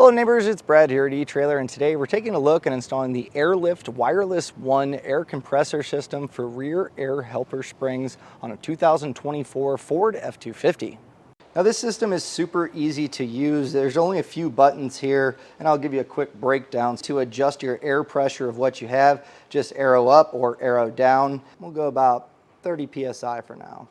Hello neighbors, it's Brad here at eTrailer, and today we're taking a look at installing the Airlift WirelessONE air compressor system for rear air helper springs on a 2024 Ford F-250. Now this system is super easy to use. There's only a few buttons here, and I'll give you a quick breakdown. To adjust your air pressure of what you have, just arrow up or arrow down. We'll go about 30 psi for now.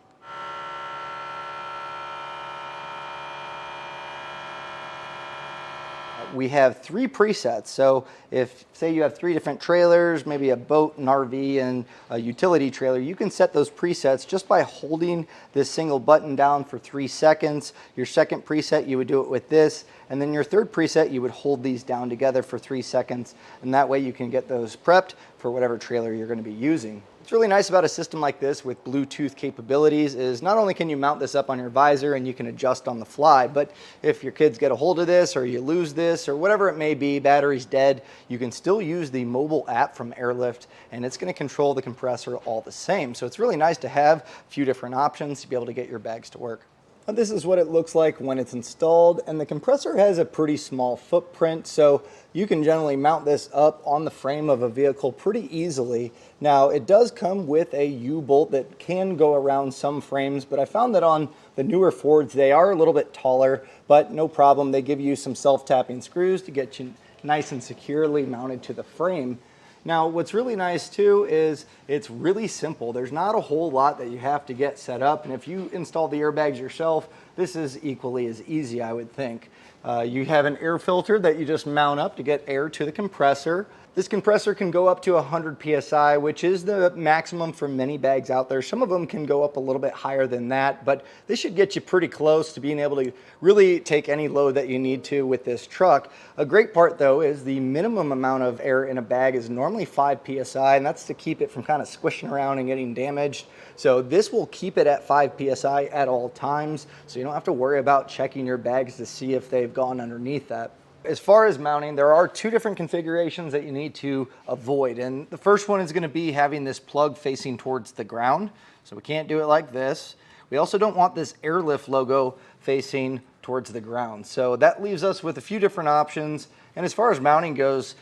We have 3 presets. So if, say, you have 3 different trailers, maybe a boat, an RV, and a utility trailer, you can set those presets just by holding this single button down for 3 seconds. Your second preset, you would do it with this. And then your third preset, you would hold these down together for 3 seconds. And that way you can get those prepped for whatever trailer you're going to be using. What's really nice about a system like this with Bluetooth capabilities is not only can you mount this up on your visor and you can adjust on the fly, but if your kids get a hold of this or you lose this or whatever it may be, battery's dead, you can still use the mobile app from Airlift and it's going to control the compressor all the same. So it's really nice to have a few different options to be able to get your bags to work. Now, this is what it looks like when it's installed, and the compressor has a pretty small footprint, so you can generally mount this up on the frame of a vehicle pretty easily. Now, it does come with a U-bolt that can go around some frames, but I found that on the newer Fords, they are a little bit taller, but no problem. They give you some self-tapping screws to get you nice and securely mounted to the frame. Now, what's really nice too is it's really simple. There's not a whole lot that you have to get set up, and if you install the airbags yourself, this is equally as easy, I would think. You have an air filter that you just mount up to get air to the compressor. This compressor can go up to 100 psi, which is the maximum for many bags out there. Some of them can go up a little bit higher than that, but this should get you pretty close to being able to really take any load that you need to with this truck. A great part though is the minimum amount of air in a bag is normally 5 psi, and that's to keep it from kind of squishing around and getting damaged. So this will keep it at 5 psi at all times, so you don't have to worry about checking your bags to see if they've gone underneath that. As far as mounting, there are 2 different configurations that you need to avoid. And the first one is going to be having this plug facing towards the ground. So we can't do it like this. We also don't want this Airlift logo facing towards the ground. So that leaves us with a few different options. And as far as mounting goes,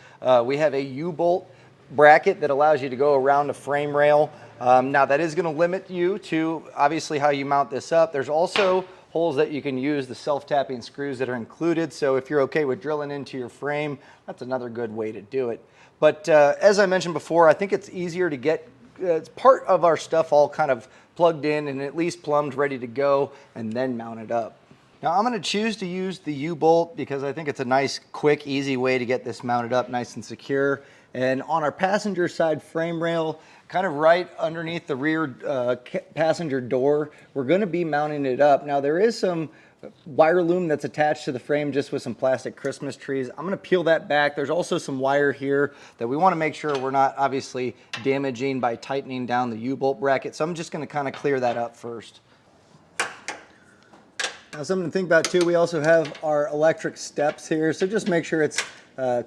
we have a U-bolt bracket that allows you to go around a frame rail. Now that is going to limit you to obviously how you mount this up. There's also holes that you can use, the self-tapping screws that are included. So if you're okay with drilling into your frame, that's another good way to do it. But as I mentioned before, I think it's easier to get it's part of our stuff all kind of plugged in and at least plumbed, ready to go, and then mount it up. Now I'm going to choose to use the U-bolt because I think it's a nice, quick, easy way to get this mounted up nice and secure. And on our passenger side frame rail, kind of right underneath the rear passenger door, we're going to be mounting it up. Now there is some wire loom that's attached to the frame just with some plastic Christmas trees. I'm going to peel that back. There's also some wire here that we want to make sure we're not obviously damaging by tightening down the U-bolt bracket. So I'm just going to kind of clear that up first. Now something to think about too, we also have our electric steps here. So just make sure it's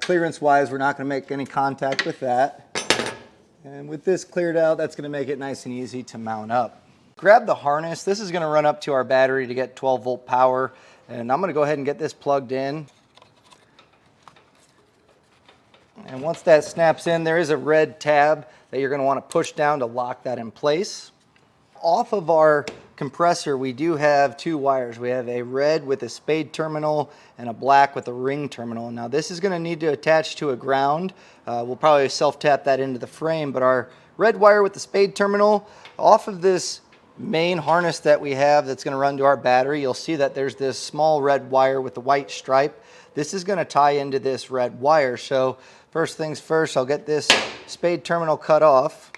clearance wise, we're not going to make any contact with that. And with this cleared out, that's going to make it nice and easy to mount up. Grab the harness. This is going to run up to our battery to get 12 volt power. And I'm going to go ahead and get this plugged in. And once that snaps in, there is a red tab that you're going to want to push down to lock that in place. Off of our compressor, we do have 2 wires. We have a red with a spade terminal and a black with a ring terminal. Now this is going to need to attach to a ground. We'll probably self-tap that into the frame, but our red wire with the spade terminal, off of this main harness that we have that's going to run to our battery, you'll see that there's this small red wire with the white stripe. This is going to tie into this red wire. So first things first, I'll get this spade terminal cut off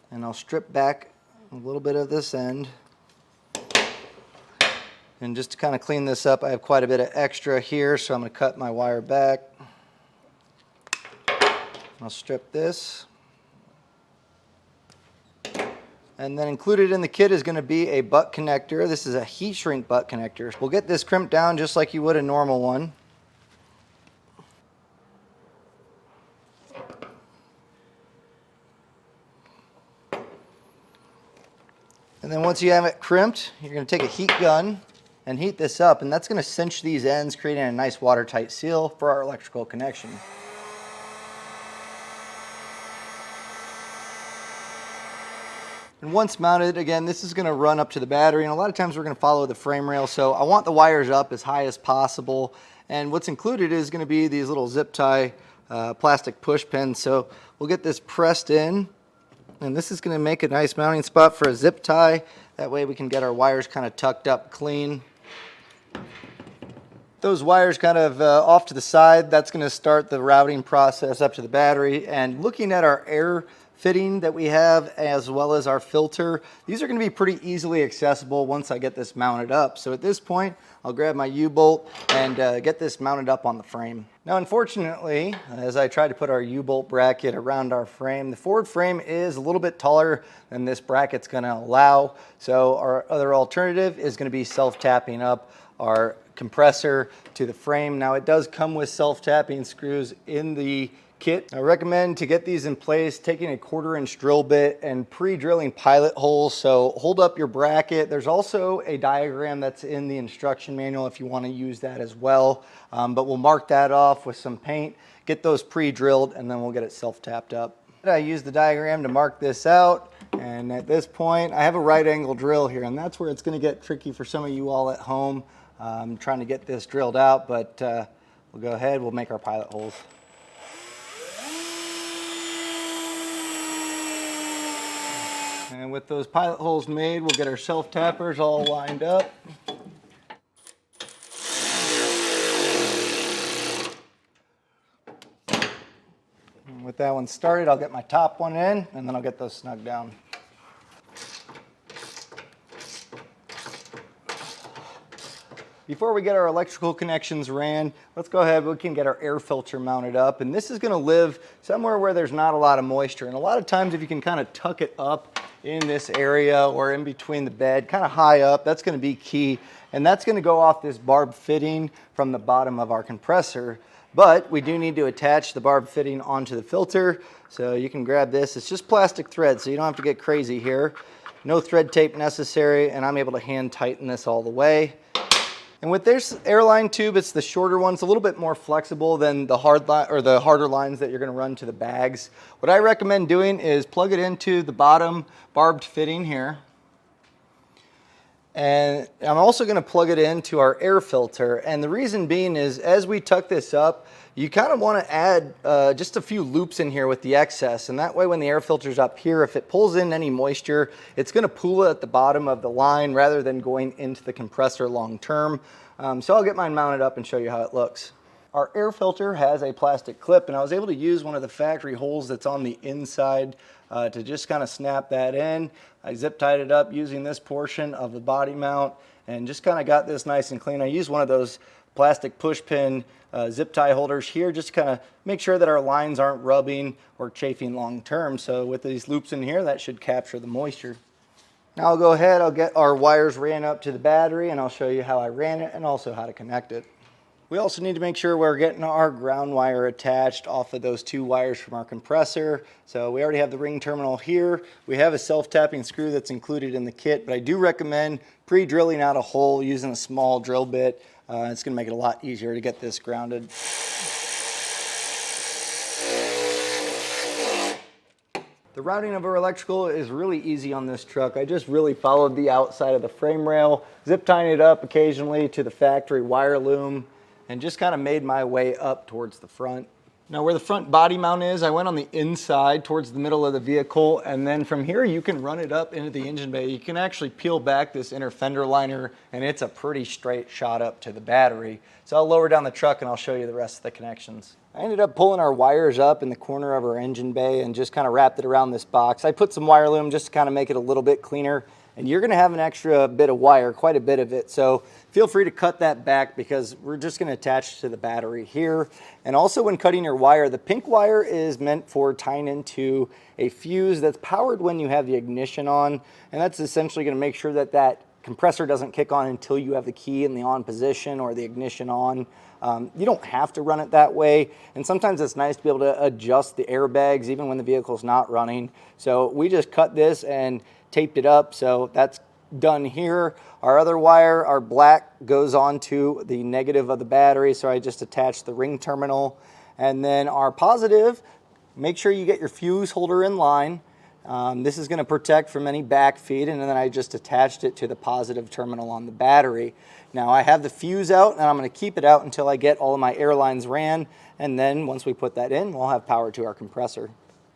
and I'll strip back a little bit of this end. And just to kind of clean this up, I have quite a bit of extra here, so I'm going to cut my wire back. I'll strip this. And then included in the kit is going to be a butt connector. This is a heat shrink butt connector. We'll get this crimped down just like you would a normal one. And then once you have it crimped, you're going to take a heat gun and heat this up, and that's going to cinch these ends, creating a nice watertight seal for our electrical connection. And once mounted, again, this is going to run up to the battery, and a lot of times we're going to follow the frame rail, so I want the wires up as high as possible. And what's included is going to be these little zip tie plastic push pins. So we'll get this pressed in, and this is going to make a nice mounting spot for a zip tie. That way we can get our wires kind of tucked up clean. Those wires kind of off to the side, that's going to start the routing process up to the battery. And looking at our air fitting that we have, as well as our filter, these are going to be pretty easily accessible once I get this mounted up. So at this point, I'll grab my U-bolt and get this mounted up on the frame. Now, unfortunately, as I try to put our U-bolt bracket around our frame, the forward frame is a little bit taller than this bracket's going to allow. So our other alternative is going to be self-tapping up our compressor to the frame. Now, it does come with self-tapping screws in the kit. I recommend, to get these in place, taking a 1/4-inch drill bit and pre-drilling pilot holes. So hold up your bracket. There's also a diagram that's in the instruction manual if you want to use that as well. But we'll mark that off with some paint, get those pre-drilled, and then we'll get it self-tapped up. I use the diagram to mark this out, and at this point I have a right angle drill here, and that's where it's going to get tricky for some of you all at home trying to get this drilled out, but we'll go ahead, we'll make our pilot holes. And with those pilot holes made, we'll get our self-tappers all lined up. And with that one started, I'll get my top one in, and then I'll get those snug down. Before we get our electrical connections ran, let's go ahead, we can get our air filter mounted up. And this is going to live somewhere where there's not a lot of moisture. And a lot of times, if you can kind of tuck it up in this area or in between the bed, kind of high up, that's going to be key. And that's going to go off this barb fitting from the bottom of our compressor. But we do need to attach the barb fitting onto the filter. So you can grab this. It's just plastic thread, so you don't have to get crazy here. No thread tape necessary, and I'm able to hand tighten this all the way. And with this Airline tube, it's the shorter one. It's a little bit more flexible than the harder lines that you're going to run to the bags. What I recommend doing is plug it into the bottom barbed fitting here. And I'm also going to plug it into our air filter. And the reason being is, as we tuck this up, you kind of want to add just a few loops in here with the excess. And that way, when the air filter's up here, if it pulls in any moisture, it's going to pool it at the bottom of the line rather than going into the compressor long term. So I'll get mine mounted up and show you how it looks. Our air filter has a plastic clip, and I was able to use one of the factory holes that's on the inside to just kind of snap that in. I zip tied it up using this portion of the body mount and just kind of got this nice and clean. I used one of those plastic push pin zip tie holders here just to kind of make sure that our lines aren't rubbing or chafing long term. So with these loops in here, that should capture the moisture. Now I'll go ahead, I'll get our wires ran up to the battery, and I'll show you how I ran it and also how to connect it. We also need to make sure we're getting our ground wire attached off of those 2 wires from our compressor. So we already have the ring terminal here. We have a self-tapping screw that's included in the kit, but I do recommend pre-drilling out a hole using a small drill bit. It's going to make it a lot easier to get this grounded. The routing of our electrical is really easy on this truck. I just really followed the outside of the frame rail, zip tying it up occasionally to the factory wire loom, and just kind of made my way up towards the front. Now, where the front body mount is, I went on the inside towards the middle of the vehicle, and then from here you can run it up into the engine bay. You can actually peel back this inner fender liner, and it's a pretty straight shot up to the battery. So I'll lower down the truck and I'll show you the rest of the connections. I ended up pulling our wires up in the corner of our engine bay and just kind of wrapped it around this box. I put some wire loom just to kind of make it a little bit cleaner. And you're going to have an extra bit of wire, quite a bit of it. So feel free to cut that back because we're just going to attach to the battery here. And also, when cutting your wire, the pink wire is meant for tying into a fuse that's powered when you have the ignition on. And that's essentially going to make sure that that compressor doesn't kick on until you have the key in the on position or the ignition on. You don't have to run it that way, and sometimes it's nice to be able to adjust the airbags even when the vehicle's not running. So we just cut this and taped it up, so that's done here. Our other wire, our black, goes onto the negative of the battery, so I just attached the ring terminal. And then our positive, make sure you get your fuse holder in line. This is going to protect from any backfeed, and then I just attached it to the positive terminal on the battery. Now I have the fuse out, and I'm going to keep it out until I get all of my Airlines ran, and then once we put that in, we'll have power to our compressor.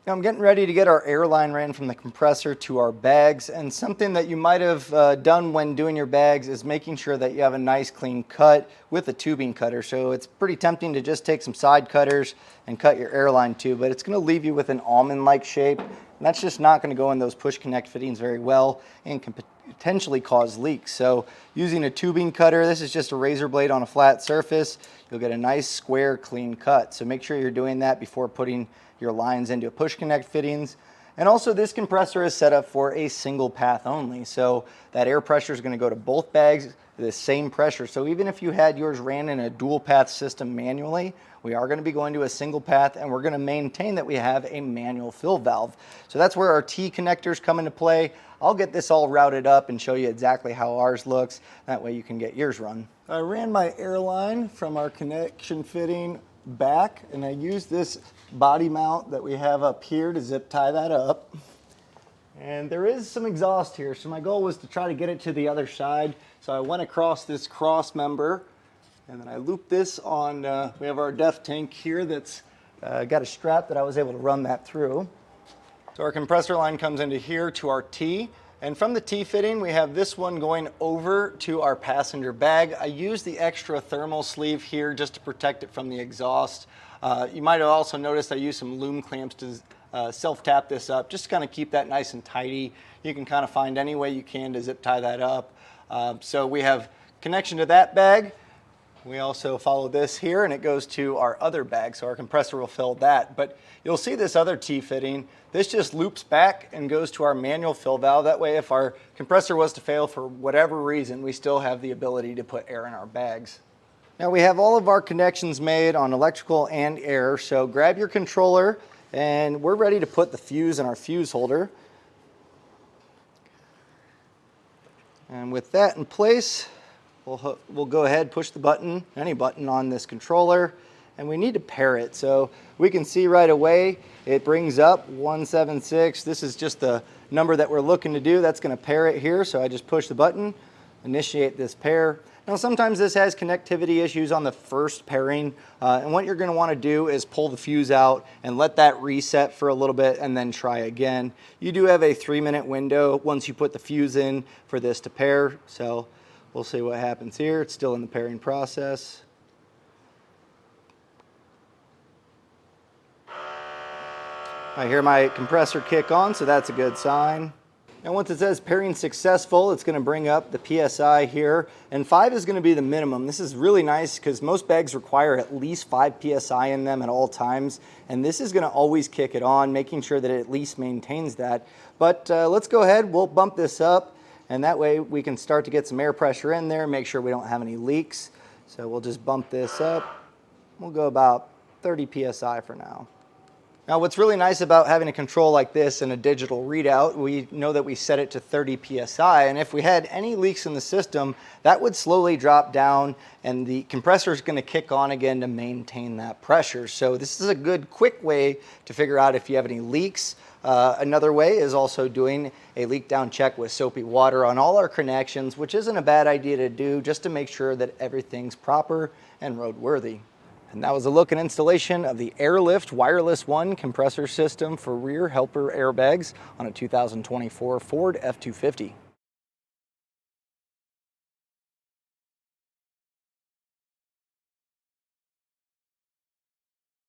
Now I'm getting ready to get our Airline ran from the compressor to our bags, and something that you might have done when doing your bags is making sure that you have a nice clean cut with a tubing cutter. So it's pretty tempting to just take some side cutters and cut your Airline tube, but it's going to leave you with an almond-like shape, and that's just not going to go in those push connect fittings very well and can potentially cause leaks. So using a tubing cutter, this is just a razor blade on a flat surface, you'll get a nice square clean cut. So make sure you're doing that before putting your lines into push connect fittings. And also this compressor is set up for a single path only, so that air pressure is going to go to both bags the same pressure. So even if you had yours ran in a dual path system manually, we are going to be going to a single path, and we're going to maintain that we have a manual fill valve. So that's where our T connectors come into play. I'll get this all routed up and show you exactly how ours looks. That way you can get yours run. I ran my Airline from our connection fitting back, and I used this body mount that we have up here to zip tie that up. And there is some exhaust here, so my goal was to try to get it to the other side. So I went across this cross member, and then I looped this on, we have our def tank here that's got a strap that I was able to run that through. So our compressor line comes into here to our T, and from the T fitting we have this one going over to our passenger bag. I used the extra thermal sleeve here just to protect it from the exhaust. You might have also noticed I used some loom clamps to self-tap this up, just to kind of keep that nice and tidy. You can kind of find any way you can to zip tie that up. So we have connection to that bag. We also follow this here, and it goes to our other bag, so our compressor will fill that. But you'll see this other T fitting, this just loops back and goes to our manual fill valve. That way if our compressor was to fail for whatever reason, we still have the ability to put air in our bags. Now we have all of our connections made on electrical and air, so grab your controller, and we're ready to put the fuse in our fuse holder. And with that in place, we'll go ahead, push the button, any button on this controller, and we need to pair it. So we can see right away it brings up 176. This is just the number that we're looking to do. That's going to pair it here. So I just push the button, initiate this pair. Now sometimes this has connectivity issues on the first pairing, and what you're going to want to do is pull the fuse out and let that reset for a little bit and then try again. You do have a 3-minute window once you put the fuse in for this to pair, so we'll see what happens here. It's still in the pairing process. I hear my compressor kick on, so that's a good sign. And once it says pairing successful, it's going to bring up the PSI here, and 5 is going to be the minimum. This is really nice because most bags require at least 5 PSI in them at all times, and this is going to always kick it on, making sure that it at least maintains that. But let's go ahead, we'll bump this up, and that way we can start to get some air pressure in there, make sure we don't have any leaks. So we'll just bump this up. We'll go about 30 PSI for now. Now what's really nice about having a control like this and a digital readout, we know that we set it to 30 PSI, and if we had any leaks in the system, that would slowly drop down and the compressor is going to kick on again to maintain that pressure. So this is a good quick way to figure out if you have any leaks. Another way is also doing a leak down check with soapy water on all our connections, which isn't a bad idea to do just to make sure that everything's proper and roadworthy. And that was a look and installation of the Airlift WirelessONE compressor system for rear helper airbags on a 2024 Ford F-250.